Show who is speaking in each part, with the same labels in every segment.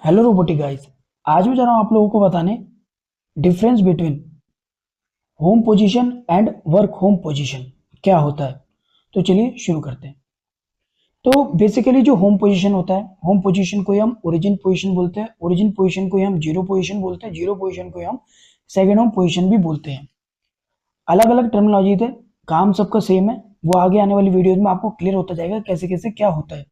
Speaker 1: Hello robotic guys. आज मैं जा रहा हूँ आप लोगों को बताने difference between home position and work home position क्या होता है। तो चलिए शुरू करते हैं। तो बेसिकली जो होम पोजीशन होता है, होम पोजीशन को ही हम ओरिजिन पोजीशन बोलते हैं, ओरिजिन पोजीशन को ही हम जीरो पोजीशन बोलते हैं, जीरो पोजीशन को ही हम सेकेंड होम पोजीशन भी बोलते हैं। अलग अलग टर्मिनोलॉजी थे, काम सबका सेम है। वो आगे आने वाली वीडियोज में आपको क्लियर होता जाएगा कैसे कैसे क्या होता है।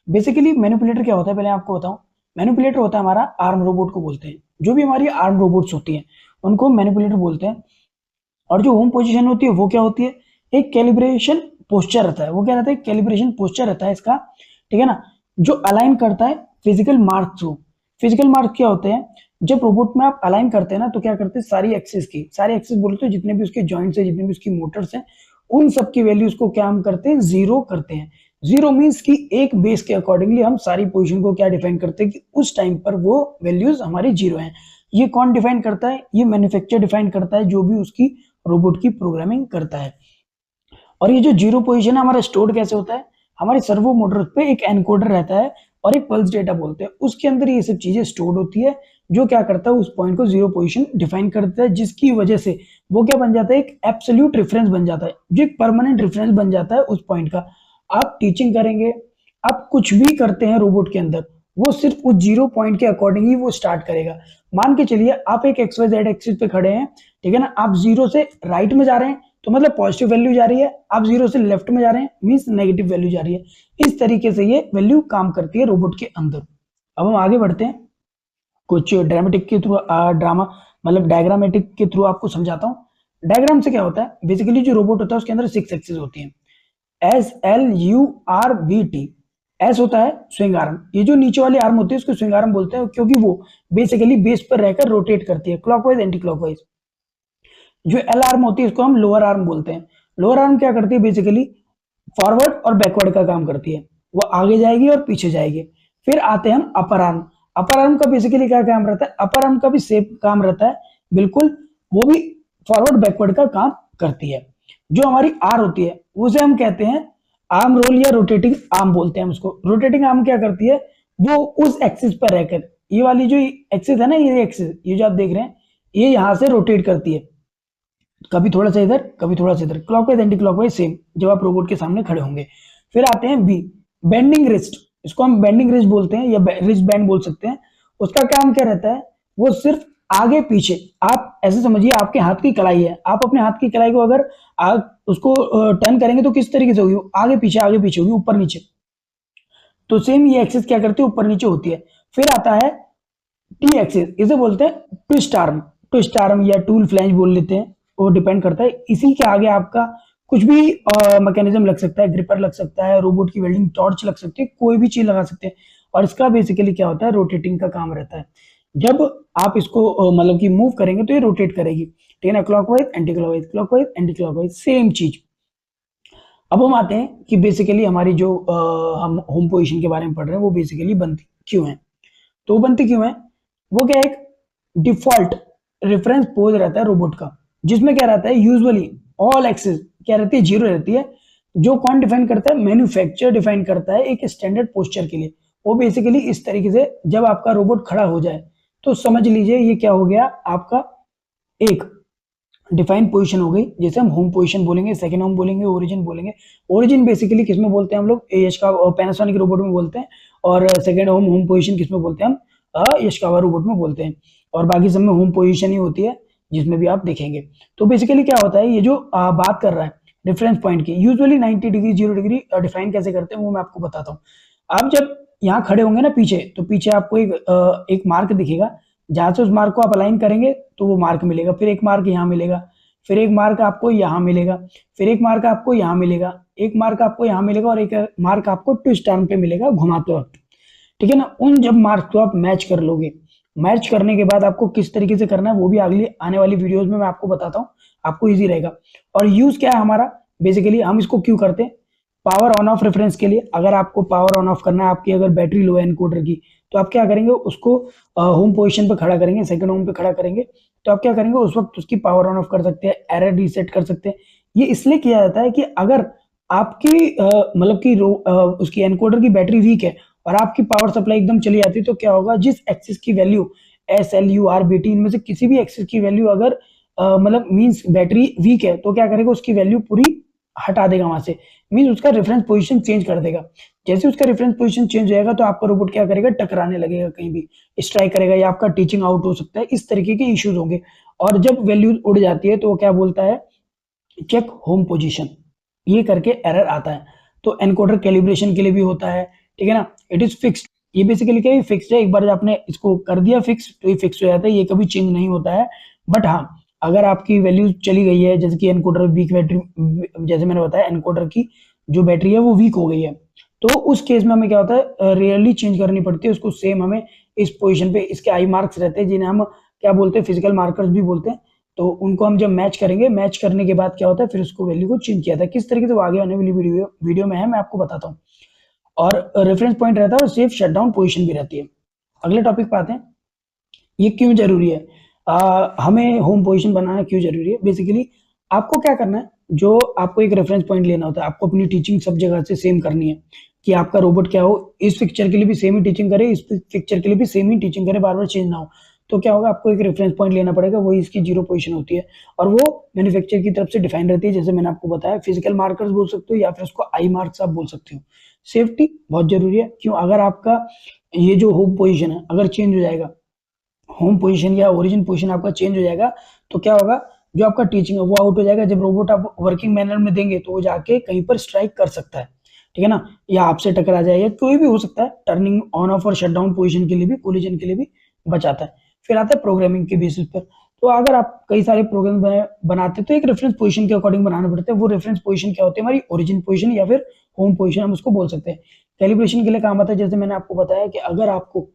Speaker 1: बेसिकली मैनिपुलेटर क्या होता है पहले आपको बताऊं। मैनिपुलेटर होता है हमारा आर्म रोबोट को बोलते हैं। जो भी हमारी आर्म रोबोट्स होती हैं उनको मैनिपुलेटर बोलते हैं। और जो होम पोजीशन होती है वो क्या होती है, एक कैलिब्रेशन पोस्चर रहता है। वो क्या रहता है, कैलिब्रेशन पोस्चर रहता है इसका, ठीक है ना, जो अलाइन करता है physical mark through. Physical mark क्या होते हैं, जब रोबोट में आप अलाइन करते हैं ना तो क्या करते हैं, सारी एक्सिस बोलते हैं, जितने भी उसके जॉइंट्स है, जितने भी उसकी मोटर्स हैं, उन सब की वैल्यूज को क्या हम करते हैं, जीरो करते हैं। जीरो मीन्स कि एक बेस के अकॉर्डिंगली हम सारी पोजीशन को क्या डिफाइन करते हैं कि उस टाइम पर वो वैल्यूज हमारी जीरो हैं। ये कौन डिफाइन करता है, ये मैन्युफैक्चर डिफाइन करता है, जो भी उसकी रोबोट की प्रोग्रामिंग करता है। और ये जो जीरो पोजीशन है हमारा स्टोर कैसे होता है, हमारे सर्वो मोटर पे एक एनकोडर रहता है और एक पल्स डेटा बोलते हैं, उसके अंदर ये सब चीजें स्टोर होती है, जो क्या करता है उस पॉइंट को जीरो पोजीशन डिफाइन करता है, जिसकी वजह से वो क्या बन जाता है, एक एब्सोल्यूट रेफरेंस बन जाता है, जो एक परमानेंट रेफरेंस बन जाता है उस पॉइंट का। आप टीचिंग करेंगे, आप कुछ भी करते हैं रोबोट के अंदर, वो सिर्फ उस जीरो पॉइंट के अकॉर्डिंग ही वो स्टार्ट करेगा। मान के चलिए आप एक एक्स वाई जेड एक्सिस पे खड़े हैं, ठीक है ना, आप जीरो से राइट में जा रहे हैं तो मतलब पॉजिटिव वैल्यू जा रही है, आप जीरो से लेफ्ट में जा रहे हैं मींस नेगेटिव वैल्यू जा रही है। इस तरीके से ये वैल्यू काम करती है रोबोट के अंदर। अब हम आगे बढ़ते हैं, कुछ ड्रामेटिक के थ्रू ड्रामा मतलब डायग्रामेटिक के थ्रू आपको समझाता हूँ। डायग्राम से क्या होता है, बेसिकली जो रोबोट होता है उसके अंदर सिक्स एक्सिस होती है, S L U R B T. S होता है स्विंग आर्म, ये जो नीचे वाली आर्म होती है उसको स्विंग आर्म बोलते हैं, क्योंकि वो बेसिकली बेस पर रहकर रोटेट करती है क्लॉकवाइज एंटी क्लॉकवाइज। जो एल आर्म होती है इसको हम लोअर आर्म बोलते हैं। लोअर आर्म क्या करती है, बेसिकली फॉरवर्ड और बैकवर्ड का काम करती है, वो आगे जाएगी और पीछे जाएगी। फिर आते हैं हम अपर आर्म। अपर आर्म का बेसिकली क्या काम रहता है, अपर आर्म का भी सेम काम रहता है बिल्कुल, वो भी फॉरवर्ड बैकवर्ड का काम करती है। जो हमारी आर होती है उसे हम कहते हैं आर्म रोल या रोटेटिंग आर्म बोलते हैं हम उसको। रोटेटिंग आर्म क्या करती है, वो उस एक्सिस पर रहकर, ये वाली जो एक्सिस है ना, ये एक्सिस, ये जो आप देख रहे हैं, ये यहां से रोटेट करती है, कभी थोड़ा सा इधर कभी थोड़ा सा इधर, क्लॉकवाइज एंटी क्लॉकवाइज सेम, जब आप रोबोट के सामने खड़े होंगे। फिर आते हैं बी, बेंडिंग रिस्ट। इसको हम बेंडिंग रिस्ट बोलते हैं या रिस्ट बैंड बोल सकते हैं। उसका काम क्या रहता है, वो सिर्फ आगे पीछे, आप ऐसे समझिए आपके हाथ की कलाई है, आप अपने हाथ की कलाई को अगर उसको टर्न करेंगे तो किस तरीके से होगी, आगे पीछे होगी, ऊपर नीचे। तो सेम ये एक्सिस क्या करती है, ऊपर नीचे होती है। फिर आता है टी एक्सिस, इसे बोलते हैं ट्विस्ट आर्म। ट्विस्ट आर्म या टूल फ्लैंज बोल लेते हैं, वो डिपेंड करता है। इसी के आगे आपका कुछ भी मैकेनिज्म लग सकता है, ग्रिपर लग सकता है, रोबोट की वेल्डिंग टॉर्च लग सकती है, कोई भी चीज लगा सकते हैं। और इसका बेसिकली क्या होता है, रोटेटिंग का काम रहता है। जब आप इसको मतलब कि मूव करेंगे तो ये रोटेट करेगी, ठीक है ना, clockwise anti clockwise, clockwise anti clockwise same चीज। अब हम आते हैं कि बेसिकली हमारी जो हम होम पोजीशन के बारे में पढ़ रहे हैं वो बेसिकली बनती क्यों है। तो बनती क्यों है, वो क्या है, एक डिफॉल्ट रेफरेंस पोज रहता है रोबोट का, जिसमें क्या रहता है, यूजुअली ऑल एक्सिस क्या रहती है, जीरो रहती है। जो कौन डिफाइन करता है, मैन्युफैक्चर डिफाइन करता है एक स्टैंडर्ड पोस्चर के लिए। वो बेसिकली इस तरीके से जब आपका रोबोट खड़ा हो जाए तो समझ लीजिए ये क्या हो गया आपका, एक डिफाइन पोजीशन हो गई। जैसे हम होम पोजीशन बोलेंगे, सेकंड होम बोलेंगे, ओरिजिन बोलेंगे। ओरिजिन बेसिकली किसमें बोलते हैं हम लोग, यशका पैनासोनिक रोबोट में बोलते हैं। और सेकंड होम होम पोजीशन किसमें बोलते हैं हम, यशकावा रोबोट में बोलते हैं। और बाकी सब में होम पोजीशन ही होती है, जिसमें भी आप देखेंगे। तो बेसिकली क्या होता है, ये जो बात कर रहा है रेफरेंस पॉइंट की, यूजुअली 90 डिग्री 0 डिग्री डिफाइन कैसे करते हैं वो मैं आपको बताता हूँ। आप जब यहाँ खड़े होंगे ना पीछे, तो पीछे आपको एक मार्क दिखेगा, जहां से उस मार्क को आप अलाइन करेंगे तो वो मार्क मिलेगा। फिर एक मार्क यहाँ मिलेगा, फिर एक मार्क आपको यहाँ मिलेगा, फिर एक मार्क आपको यहाँ मिलेगा, एक मार्क आपको यहाँ मिलेगा, और एक मार्क आपको ट्विस्ट आर्म पे मिलेगा घुमाते वक्त, ठीक है ना। उन जब मार्क को आप मैच कर लोगे, मैच करने के बाद आपको किस तरीके से करना है वो भी अगली आने वाली वीडियोस में मैं आपको बताता हूँ, आपको इजी रहेगा। और यूज क्या है हमारा, बेसिकली हम इसको क्यों करते हैं, पावर ऑन ऑफ रेफरेंस के लिए। अगर आपको पावर ऑन ऑफ करना है, आपकी अगर बैटरी लो है एनकोडर की, तो आप क्या करेंगे, उसको होम पोजीशन पे खड़ा करेंगे, सेकंड होम पे खड़ा करेंगे, तो आप क्या करेंगे, उस वक्त उसकी पावर ऑन ऑफ कर सकते हैं, एरर रीसेट कर सकते हैं। ये इसलिए किया जाता है कि अगर आपकी मतलब कि उसकी एनकोडर की बैटरी वीक है और आपकी पावर सप्लाई एकदम चली जाती है, तो क्या होगा, जिस एक्सिस की value S L U R B T इनमें से किसी भी एक्सिस की वैल्यू अगर मतलब मींस बैटरी वीक है, तो क्या करेगा, उसकी वैल्यू पूरी हटा देगा वहां से, मींस उसका रेफरेंस पोजीशन चेंज कर देगा। जैसे उसका रेफरेंस पोजीशन चेंज हो जाएगा तो आपका रोबोट क्या करेगा, टकराने लगेगा, कहीं भी स्ट्राइक करेगा या आपका टीचिंग आउट हो सकता है, इस तरीके के इश्यूज होंगे। और जब वैल्यू उड़ जाती है तो वो क्या बोलता है, चेक होम पोजीशन, ये करके एरर आता है। तो एनकोडर कैलिब्रेशन के लिए भी होता है, ठीक है ना, इट इज फिक्स्ड। ये बेसिकली क्या है, फिक्स्ड है, एक बार आपने इसको कर दिया फिक्स तो ये फिक्स हो जाता है, ये कभी चेंज नहीं होता है। बट हाँ, अगर आपकी वैल्यू चली गई है, जैसे कि एनकोडर वीक बैटरी, जैसे मैंने बताया एनकोडर की जो बैटरी है वो वीक हो गई है, तो उस केस में हमें क्या होता है, रेयरली चेंज करनी पड़ती है उसको, सेम हमें इस पोजीशन पे इसके आई मार्क्स रहते हैं, जिन्हें हम क्या बोलते हैं, फिजिकल मार्कर्स भी बोलते हैं। तो उनको हम जब मैच करेंगे, मैच करने के बाद क्या होता है, फिर उसको वैल्यू को चेंज किया था, किस तरीके से वो आगे आने वाली वीडियो में है, मैं आपको बताता हूँ। और रेफरेंस पॉइंट रहता है और सेफ शटडाउन पोजीशन भी रहती है। अगले टॉपिक पे आते हैं, ये क्यों जरूरी है, हमें होम पोजीशन बनाना क्यों जरूरी है। बेसिकली आपको क्या करना है, जो आपको एक रेफरेंस पॉइंट लेना होता है, आपको अपनी टीचिंग सब जगह से सेम करनी है, कि आपका रोबोट क्या हो, इस पिक्चर के लिए भी सेम ही टीचिंग करे, इस पिक्चर के लिए भी सेम ही टीचिंग करे, बार बार चेंज ना हो। तो क्या होगा, आपको एक रेफरेंस पॉइंट लेना पड़ेगा, वही इसकी जीरो पोजीशन होती है, और वो मैन्युफैक्चर की तरफ से डिफाइन रहती है, जैसे मैंने आपको बताया, फिजिकल मार्कर्स बोल सकते हो या फिर उसको आई मार्क्स आप बोल सकते हो। सेफ्टी बहुत जरूरी है, क्यों, अगर आपका ये जो होम पोजीशन है अगर चेंज हो जाएगा, होम पोजीशन या ओरिजिन पोजीशन आपका चेंज हो जाएगा, तो क्या होगा, जो आपका टीचिंग है वो आउट हो जाएगा। जब रोबोट आप वर्किंग मैनर में देंगे तो वो जाके कहीं पर स्ट्राइक कर सकता है, ठीक है ना, या आपसे टकरा जाएगा, कोई भी हो सकता है, टर्निंग ऑन ऑफ और शट डाउन पोजिशन के लिए भी, कोलिजन के लिए भी बचाता है। फिर आता है प्रोग्रामिंग के बेसिस पर, तो अगर आप कई सारे प्रोग्राम बनाते हैं तो एक रेफरेंस पोजीशन के अकॉर्डिंग बनाना पड़ता है। वो रेफरेंस पोजीशन क्या होती है, हमारी ओरिजिन पोजीशन या फिर होम पोजीशन हम उसको बोल सकते हैं। कैलिब्रेशन के लिए काम आता है, जैसे मैंने आपको बताया कि अगर आपको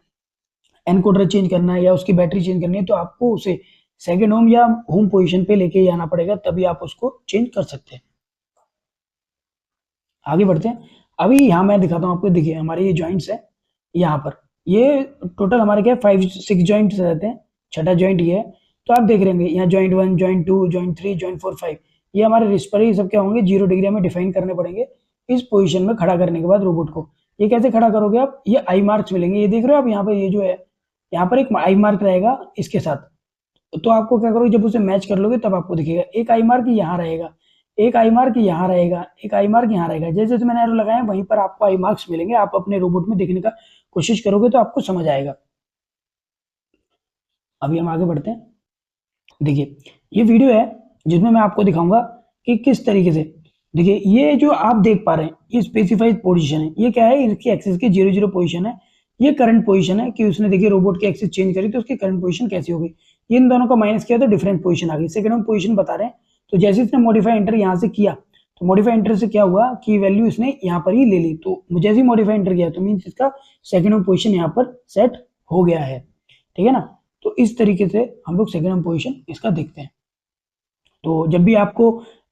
Speaker 1: एनकोडर चेंज करना है या उसकी बैटरी चेंज करनी है, तो आपको उसे सेकंड होम या होम पोजीशन पे लेके आना पड़ेगा, तभी आप उसको चेंज कर सकते हैं। आगे बढ़ते हैं, अभी यहाँ मैं दिखाता हूँ आपको, देखिए हमारे ये जॉइंट्स है, यहाँ पर ये टोटल हमारे क्या 5-6 जॉइंट्स रहते हैं, छठा जॉइंट ये है। तो आप देख रहे होंगे यहाँ जॉइंट 1, जॉइंट 2, जॉइंट 3, जॉइंट 4, 5, ये हमारे रिस्ट पर ही सब क्या होंगे, 0 डिग्री में डिफाइन करने पड़ेंगे। इस पोजीशन में खड़ा करने के बाद रोबोट को ये कैसे खड़ा करोगे आप, ये आई मार्क्स मिलेंगे, ये देख रहे हो आप, यहाँ पर ये जो है, यहाँ पर एक आई मार्क रहेगा इसके साथ। तो आपको क्या करोगे, जब उसे मैच कर लोगे तब आपको दिखेगा, एक आई मार्क यहाँ रहेगा, एक आई मार्क यहाँ रहेगा, एक आई मार्क यहाँ रहेगा, जैसे जैसे मैंने एरो लगाया वहीं पर आपको आई मार्क्स मिलेंगे। आप अपने रोबोट में देखने का कोशिश करोगे तो आपको समझ आएगा। अभी हम आगे बढ़ते हैं, देखिए ये वीडियो है जिसमें मैं आपको दिखाऊंगा कि किस तरीके से, देखिए ये जो आप देख पा रहे हैं ये स्पेसिफाइड पोजीशन है, ये क्या है, इसकी एक्सिस की 0-0 पोजीशन है। ये करंट पोजीशन है कि उसने देखिए रोबोट की एक्सिस चेंज करी तो उसकी करंट पोजीशन कैसी हो गई, ये इन दोनों का माइनस किया तो डिफरेंट पोजीशन आ गई, सेकंड पोजीशन बता रहे हैं। तो जैसे इसने मॉडिफाई एंटर यहाँ से किया, तो मॉडिफाई एंटर से क्या हुआ कि वैल्यू इसने यहाँ पर ही ले ली, तो जैसे ही मॉडिफाई एंटर किया तो मीन्स इसका सेकंड पोजीशन यहाँ पर सेट हो गया है, ठीक है ना। तो इस तरीके से हम लोग सेकंड पोजीशन इसका देखते हैं। तो जब भी आपको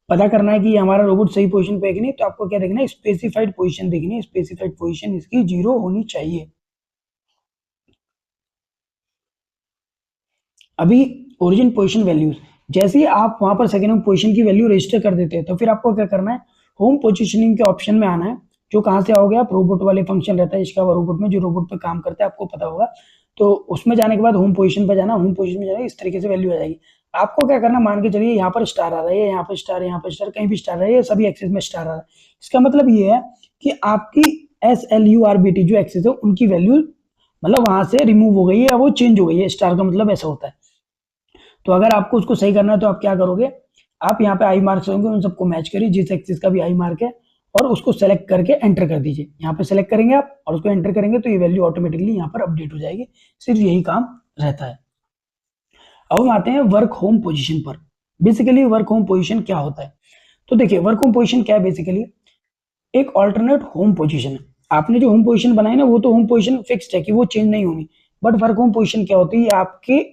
Speaker 1: पता करना है कि हमारा रोबोट सही पोजीशन पे है कि नहीं, तो आपको क्या देखना है, स्पेसिफाइड पोजीशन देखनी है, स्पेसिफाइड पोजीशन इसकी 0 होनी चाहिए। अभी ओरिजिन पोजीशन वैल्यूज, जैसे ही आप वहां पर सेकंड होम पोजीशन की वैल्यू रजिस्टर कर देते हैं, तो फिर आपको क्या करना है, होम पोजीशनिंग के ऑप्शन में आना है। जो कहाँ से आओगे आप, रोबोट वाले फंक्शन रहता है इसका, रोबोट में जो रोबोट पे काम करता है आपको पता होगा, तो उसमें जाने के बाद होम पोजीशन पे जाना, होम पोजीशन में जाना, इस तरीके से वैल्यू आ जाएगी। आपको क्या करना, मान के चलिए यहाँ पर स्टार आ रहा है, यहाँ पर स्टार, यहाँ पर स्टार, कहीं भी स्टार आ रहा है, सभी एक्सेस में स्टार आ रहा है। इसका मतलब ये है कि आपकी SLURBT जो एक्सेस है उनकी वैल्यू मतलब वहां से रिमूव हो गई है या वो चेंज हो गई है, स्टार का मतलब ऐसा होता है। तो अगर आपको उसको सही करना है तो आप क्या करोगे, आप यहाँ पे आई मार्क्स होंगे उन सबको मैच करिए, जिस एक्सिस का भी आई मार्क है, और उसको सेलेक्ट करके एंटर कर दीजिए। यहाँ पे सेलेक्ट करेंगे आप और उसको एंटर करेंगे तो ये वैल्यू ऑटोमेटिकली यहाँ पर अपडेट हो जाएगी। सिर्फ यही काम रहता है। अब हम आते हैं वर्क होम पोजीशन पर। बेसिकली वर्क होम पोजीशन क्या होता है, तो देखिए वर्क होम पोजीशन क्या है, बेसिकली एक ऑल्टरनेट होम पोजीशन है। आपने जो होम पोजीशन बनाई ना, वो तो होम पोजीशन फिक्स्ड है कि वो चेंज नहीं होनी, बट वर्क होम पोजीशन क्या होती है, आपके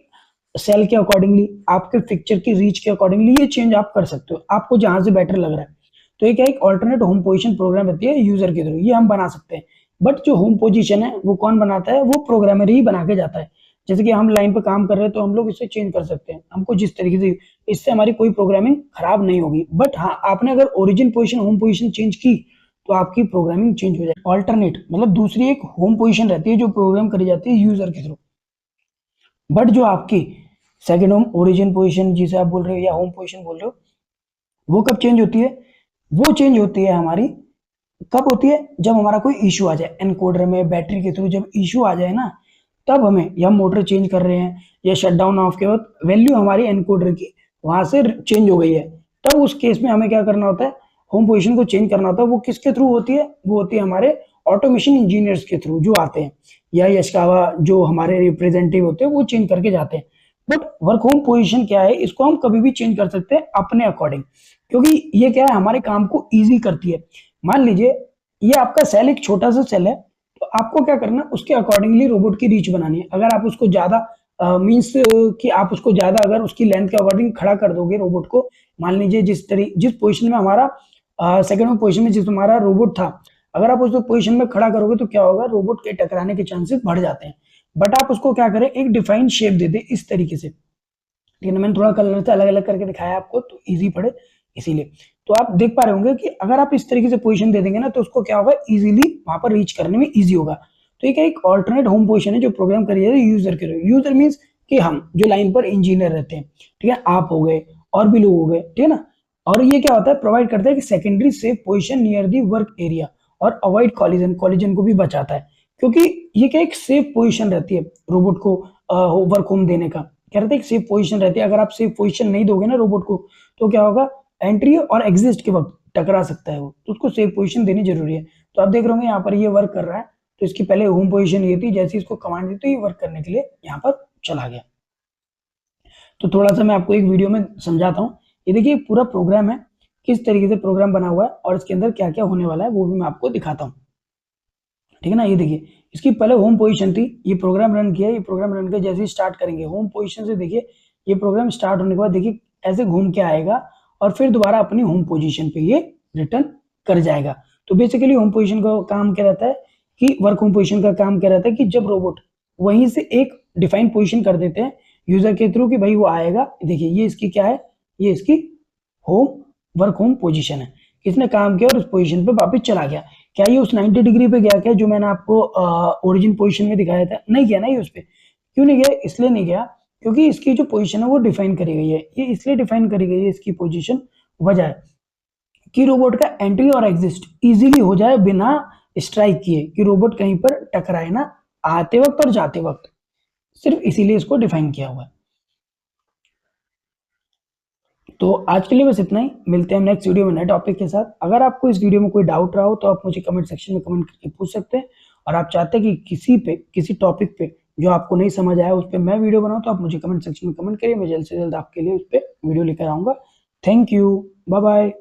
Speaker 1: सेल के अकॉर्डिंगली, आपके पिक्चर की रीच के अकॉर्डिंगली ये चेंज आप कर सकते हो, आपको जहां से बेटर लग रहा है। तो ये क्या एक ऑल्टरनेट होम पोजीशन प्रोग्राम रहती है यूजर के थ्रू, ये हम बना सकते हैं। बट जो होम पोजीशन है वो कौन बनाता है, वो प्रोग्रामर ही बना के जाता है। जैसे कि हम लाइन पे काम कर रहे हैं तो हम लोग इसे चेंज कर सकते हैं, हमको जिस तरीके से, इससे हमारी कोई प्रोग्रामिंग खराब नहीं होगी। बट हाँ, आपने अगर origin position home position change की तो आपकी प्रोग्रामिंग चेंज हो जाए। ऑल्टरनेट मतलब दूसरी एक होम पोजीशन रहती है जो प्रोग्राम करी जाती है यूजर के थ्रू। बट जो आपकी सेकंड होम ओरिजिन पोजीशन जिसे आप बोल रहे हो या होम पोजीशन बोल रहे हो, वो कब चेंज होती है? वो चेंज होती है हमारी, कब होती है? जब हमारा कोई इशू आ जाए एनकोडर में, बैटरी के थ्रू जब इशू आ जाए ना, तब हमें, या मोटर चेंज कर रहे हैं या शटडाउन ऑफ के बाद वैल्यू हमारी एनकोडर की वहां से चेंज हो गई है, तब उस केस में हमें क्या करना होता है? होम पोजीशन को चेंज करना होता है। वो किसके थ्रू होती है? वो होती है हमारे ऑटोमेशन इंजीनियर्स के थ्रू जो आते हैं, या यशकावा जो हमारे रिप्रेजेंटेटिव होते हैं वो चेंज करके जाते हैं। बट वर्क होम पोजीशन क्या है, इसको हम कभी भी चेंज कर सकते हैं अपने अकॉर्डिंग, क्योंकि ये क्या है, हमारे काम को ईजी करती है। मान लीजिए ये आपका सेल एक छोटा सा सेल है, तो आपको क्या करना है, उसके अकॉर्डिंगली रोबोट की रीच बनानी है। अगर आप उसको ज्यादा मीन्स कि आप उसको ज्यादा अगर उसकी लेंथ के अकॉर्डिंग खड़ा कर दोगे रोबोट को, मान लीजिए जिस पोजीशन में हमारा सेकंड में पोजीशन में जिस हमारा रोबोट था, अगर आप उसको पोजीशन में खड़ा करोगे तो क्या होगा, रोबोट के टकराने के चांसेस बढ़ जाते हैं। बट आप उसको क्या करें, एक डिफाइंड शेप दे दे इस तरीके से। ठीक है ना, मैंने थोड़ा कलर से अलग अलग करके दिखाया आपको तो इजी पड़े इसीलिए। तो आप देख पा रहे होंगे कि अगर आप इस तरीके से पोजीशन दे देंगे ना, तो उसको क्या होगा, इजीली वहां पर रीच करने में इजी होगा। तो ये एक ऑल्टरनेट होम पोजीशन है जो प्रोग्राम करी जाती है यूजर के लिए। यूजर मीन्स कि हम जो लाइन पर इंजीनियर रहते हैं, ठीक है, आप हो गए और भी लोग हो गए, ठीक है ना। और ये क्या होता है, प्रोवाइड करता है कि secondary safe position near the work area और अवॉइड कॉलिजन, कॉलिजन को भी बचाता है, क्योंकि ये क्या एक सेफ पोजीशन रहती है रोबोट को वर्क होम देने का। कह रहे थे एक सेफ पोजीशन रहती है, अगर आप सेफ पोजीशन नहीं दोगे ना रोबोट को, तो क्या होगा, एंट्री और एग्जिट के वक्त टकरा सकता है वो, तो उसको सेफ पोजीशन देनी जरूरी है। तो आप देख रहे होंगे यहाँ पर ये वर्क कर रहा है, तो इसकी पहले होम पोजीशन ये थी, जैसे इसको कमांड दी तो ये वर्क करने के लिए यहाँ पर चला गया। तो थोड़ा सा मैं आपको एक वीडियो में समझाता हूँ। ये देखिए पूरा प्रोग्राम है, किस तरीके से प्रोग्राम बना हुआ है और इसके अंदर क्या क्या होने वाला है वो भी मैं आपको दिखाता हूँ। ठीक है ना, ये देखिए इसकी पहले होम पोजीशन थी, ये प्रोग्राम रन किया, ये प्रोग्राम रन किया, जैसे ही स्टार्ट करेंगे होम पोजीशन से, देखिए ये प्रोग्राम स्टार्ट होने के बाद देखिए ऐसे घूम के आएगा और फिर दोबारा अपनी होम पोजीशन पे ये रिटर्न कर जाएगा। तो बेसिकली होम पोजीशन का काम क्या रहता है कि वर्क होम पोजीशन का काम क्या रहता है कि जब रोबोट वहीं से एक डिफाइन पोजीशन कर देते हैं यूजर के थ्रू कि भाई वो आएगा, देखिए ये इसकी क्या है, ये इसकी होम वर्क होम पोजीशन है, किसने काम किया और उस पोजीशन पे वापस चला गया। क्या ये उस 90 डिग्री पे गया क्या, जो मैंने आपको ओरिजिन पोजीशन में दिखाया था? नहीं गया ना ये उस पे। क्यों नहीं गया? इसलिए नहीं गया क्योंकि इसकी जो पोजीशन है वो डिफाइन करी गई है। ये इसलिए डिफाइन करी गई है इसकी पोजीशन, वजह है कि रोबोट का एंट्री और एग्जिस्ट इजीली हो जाए बिना स्ट्राइक किए, कि रोबोट कहीं पर टकराए ना आते वक्त और जाते वक्त, सिर्फ इसीलिए इसको डिफाइन किया हुआ है। तो आज के लिए बस इतना ही, मिलते हैं नेक्स्ट वीडियो में नए टॉपिक के साथ। अगर आपको इस वीडियो में कोई डाउट रहा हो तो आप मुझे कमेंट सेक्शन में कमेंट करके पूछ सकते हैं, और आप चाहते हैं कि किसी टॉपिक पे जो आपको नहीं समझ आया उस पर मैं वीडियो बनाऊं, तो आप मुझे कमेंट सेक्शन में कमेंट करिए, मैं जल्द से जल्द आपके लिए उस पर वीडियो लेकर आऊंगा। Thank you, bye bye.